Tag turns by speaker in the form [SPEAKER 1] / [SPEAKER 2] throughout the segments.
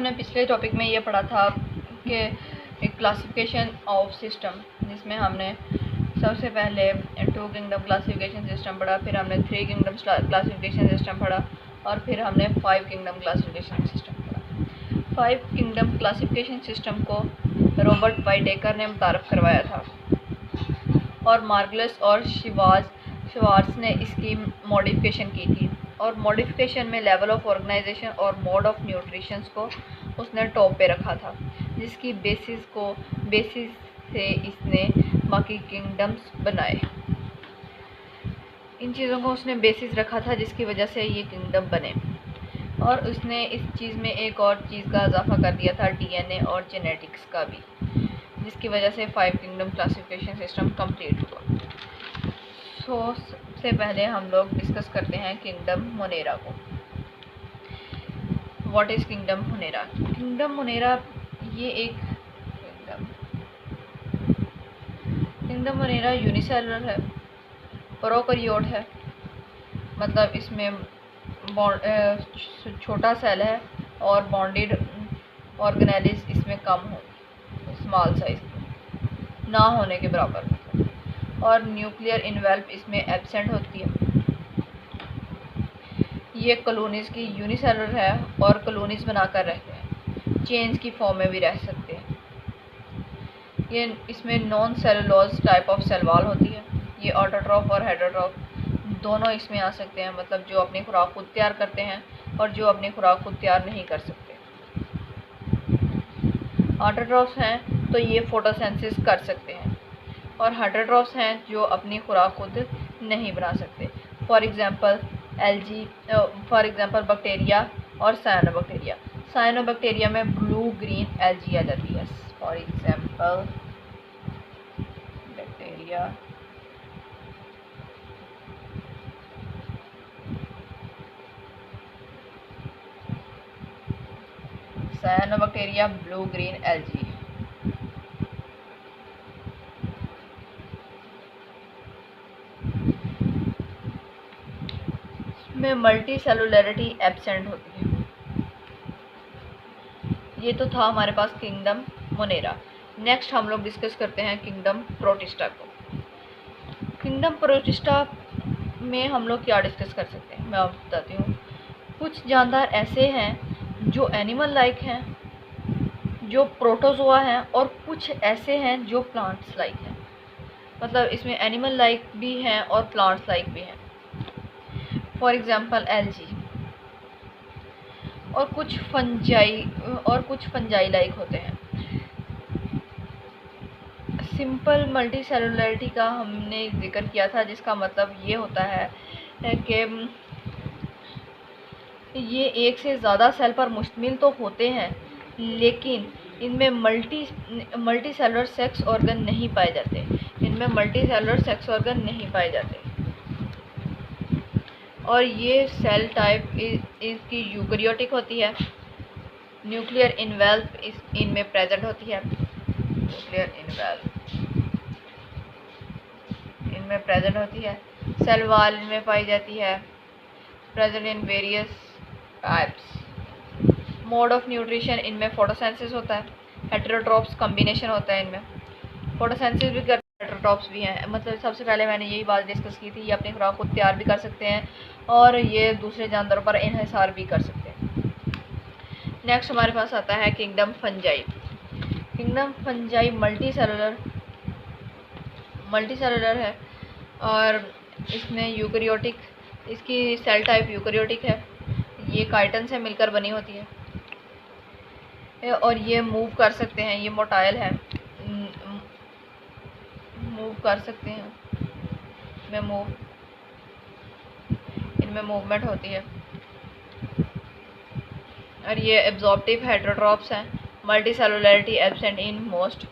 [SPEAKER 1] हमने पिछले टॉपिक में ये पढ़ा था कि एक क्लासिफिकेशन ऑफ सिस्टम, जिसमें हमने सबसे पहले 2 किंगडम क्लासिफिकेशन सिस्टम पढ़ा, फिर हमने 3 किंगडम क्लासिफिकेशन सिस्टम पढ़ा और फिर हमने 5 किंगडम क्लासिफिकेशन सिस्टम पढ़ा। 5 किंगडम क्लासिफिकेशन सिस्टम को रॉबर्ट वाइटेकर ने मुतारफ़ करवाया था और मार्गलस और शिवार्ट्ज ने इसकी मॉडिफिकेशन की थी। और मॉडिफिकेशन में लेवल ऑफ ऑर्गेनाइजेशन और मोड ऑफ न्यूट्रिशंस को उसने टॉप पे रखा था, जिसकी बेसिस से इसने बाकी किंगडम्स बनाए। इन चीज़ों को उसने बेसिस रखा था जिसकी वजह से ये किंगडम बने। और उसने इस चीज़ में एक और चीज़ का इजाफा कर दिया था, डीएनए और जेनेटिक्स का भी, जिसकी वजह से 5 किंगडम क्लासिफिकेशन सिस्टम कंप्लीट हुआ। सबसे पहले हम लोग डिस्कस करते हैं किंगडम मोनेरा को। What is kingdom Monera? Kingdom Monera ये एक किंगडम मोनेरा यूनिसेलुलर है, प्रोकैरियोट है, मतलब इसमें छोटा सेल है और बॉन्डेड ऑर्गेनेलिस इसमें कम हो, स्मॉल साइज ना होने के बराबर, और न्यूक्लियर इन्वेल्प इसमें एब्सेंट होती है। ये कॉलोनीज की यूनिसेलुलर है और कॉलोनीज बनाकर रहते हैं, चेन्स की फॉर्म में भी रह सकते हैं। ये इसमें non cellulose type of cell wall होती है। ये ऑटोट्रॉफ और हेटरोट्रॉफ दोनों इसमें आ सकते हैं, मतलब जो अपनी खुराक खुद तैयार करते हैं और जो अपनी खुराक खुद तैयार नहीं कर सकते। ऑटोट्रॉफ्स हैं तो ये फोटोसिंथेसिस कर सकते हैं, और हेटरोट्रॉफ्स हैं जो अपनी खुराक खुद नहीं बना सकते। फॉर एग्जांपल बैक्टीरिया और साइनोबैक्टीरिया। साइनोबैक्टीरिया में ब्लू ग्रीन एल्गी आ जाती है। For example bacteria, cyanobacteria blue green algae. में मल्टी सेलुलरिटी एब्सेंट होती है। ये तो था हमारे पास किंगडम मोनेरा। नेक्स्ट हम लोग डिस्कस करते हैं किंगडम प्रोटिस्टा को। किंगडम प्रोटिस्टा में हम लोग क्या डिस्कस कर सकते हैं, मैं आपको बताती हूँ। कुछ जानदार ऐसे हैं जो एनिमल लाइक हैं, जो प्रोटोजोआ हैं, और कुछ ऐसे हैं जो प्लांट्स लाइक हैं, मतलब इसमें एनिमल लाइक भी हैं और प्लांट्स लाइक भी हैं। फॉर एग्जांपल एल्गी, और कुछ फंजाई लाइक होते हैं। सिंपल मल्टी सेलुलरिटी का हमने जिक्र किया था, जिसका मतलब ये होता है कि ये एक से ज़्यादा सेल पर मुश्तमिल तो होते हैं, लेकिन इनमें मल्टी सेलुलर सेक्स ऑर्गन नहीं पाए जाते। इनमें मल्टी सेलुलर सेक्स ऑर्गन नहीं पाए जाते, और ये सेल टाइप इसकी यूकैरियोटिक होती है। न्यूक्लियर इन्वेल्प इनमें प्रेजेंट होती है। न्यूक्लियर इन्वेल्प इनमें प्रेजेंट होती है। सेल वॉल इनमें पाई जाती है, present in various types. Mode of nutrition इनमें फोटोसिंथेसिस होता है। हेटेरोट्रॉप्स कॉम्बिनेशन होता है, इनमें फोटोसिंथेसिस भी करते हैं, हेटेरोट्रॉप्स भी हैं। मतलब सबसे पहले मैंने यही बात डिस्कस की थी, ये अपनी खुराक खुद तैयार भी कर सकते हैं और ये दूसरे जानवरों पर इन्हिसार भी कर सकते हैं। नेक्स्ट हमारे पास आता है kingdom fungi. Kingdom fungi multi cellular है, और इसमें यूकैरियोटिक, इसकी सेल टाइप यूकैरियोटिक है। ये काइटन से मिलकर बनी होती है, और ये मूव कर सकते हैं। ये मोटाइल है, मूव कर सकते हैं, इनमें मूवमेंट होती है। और ये एब्जॉर्प्टिव हेटेरोट्रॉप्स हैं। Multi cellularity absent in most,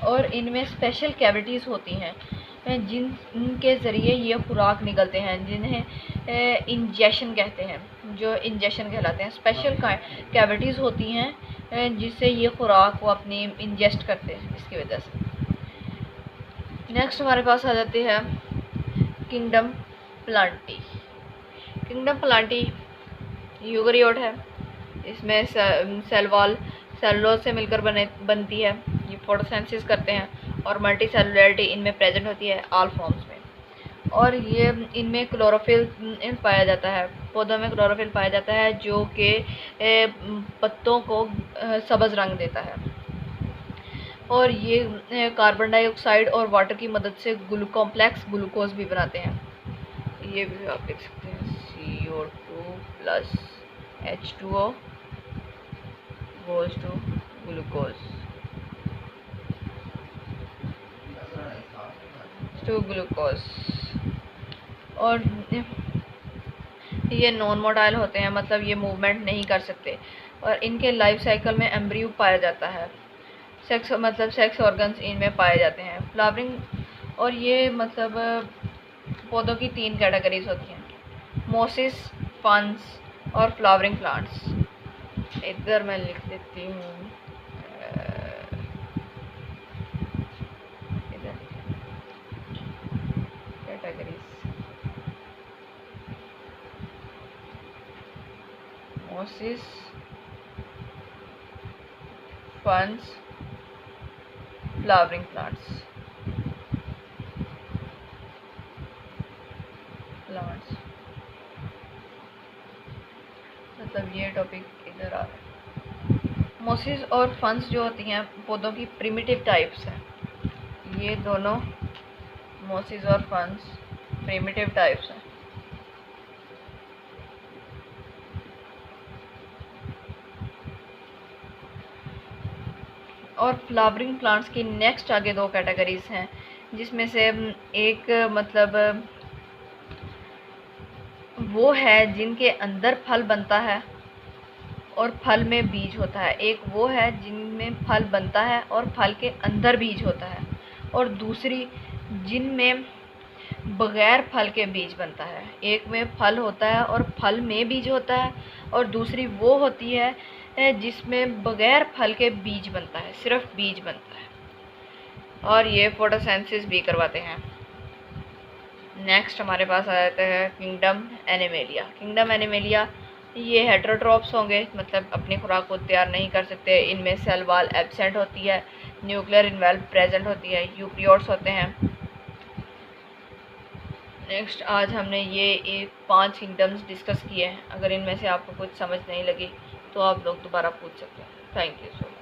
[SPEAKER 1] और इनमें स्पेशल कैविटीज़ होती हैं जिनके ज़रिए ये खुराक निकलते हैं, जिन्हें इंजेक्शन कहते हैं, जो इंजेक्शन कहलाते हैं। स्पेशल कैविटीज़ होती हैं जिससे ये खुराक वो अपनी इंजेस्ट करते हैं, इसकी वजह से। नेक्स्ट हमारे पास आ जाती है kingdom Plantae. Kingdom Plantae eukaryote है, इसमें सेल वॉल सेलुलोज से मिलकर बनती है। ये फोटोसिंथेसिस करते हैं और मल्टी सेलुलरिटी इनमें प्रेजेंट होती है ऑल फॉर्म्स में। और ये इनमें क्लोरोफिल पाया जाता है, पौधों में क्लोरोफिल पाया जाता है जो कि पत्तों को सब्ज़ रंग देता है। और ये कार्बन डाइऑक्साइड और वाटर की मदद से कॉम्प्लेक्स ग्लूकोज भी बनाते हैं। ये भी आप देख सकते हैं, CO2 plus H2O goes to glucose. और ये नॉन मोटाइल होते हैं, मतलब ये मूवमेंट नहीं कर सकते। और इनके लाइफ साइकिल में एम्ब्रियो पाया जाता है, सेक्स ऑर्गन्स इनमें पाए जाते हैं। फ्लावरिंग और ये मतलब पौधों की 3 कैटेगरीज होती हैं, मोसिस, फंस और फ्लावरिंग प्लांट्स। इधर मैं लिख देती हूँ, इधर कैटेगरीज, मोसिस, फंस, फ्लावरिंग प्लांट्स। मतलब ये टॉपिक इधर आ रहा है। मोसिस और फंस जो होती हैं पौधों की प्रिमिटिव टाइप्स हैं। ये दोनों मोसिस और फंस प्रिमिटिव टाइप्स हैं। और फ्लावरिंग प्लांट्स की नेक्स्ट आगे 2 कैटेगरीज हैं, जिसमें से एक मतलब वो है जिनके अंदर फल बनता है और फल में बीज होता है। एक वो है जिनमें फल बनता है और फल के अंदर बीज होता है। और दूसरी जिनमें बगैर फल के बीज बनता है। एक में फल होता है और फल में बीज होता है, और दूसरी वो होती है जिसमें बगैर फल के बीज बनता है, सिर्फ बीज बनता है। और ये फोटोसिंथेसिस भी करवाते हैं। नेक्स्ट हमारे पास आ जाता है किंगडम एनिमेलिया। किंगडम एनिमेलिया ये हेटेरोट्रॉप्स होंगे, मतलब अपनी खुराक को तैयार नहीं कर सकते। इनमें सेल वॉल एब्सेंट होती है, न्यूक्लियर इन्वेल्व प्रेजेंट होती है, यूकेरियोट्स होते हैं। नेक्स्ट आज हमने ये 5 किंगडम्स डिस्कस किए हैं। अगर इनमें से आपको कुछ समझ नहीं लगी तो आप लोग दोबारा पूछ सकते हैं। Thank you so much.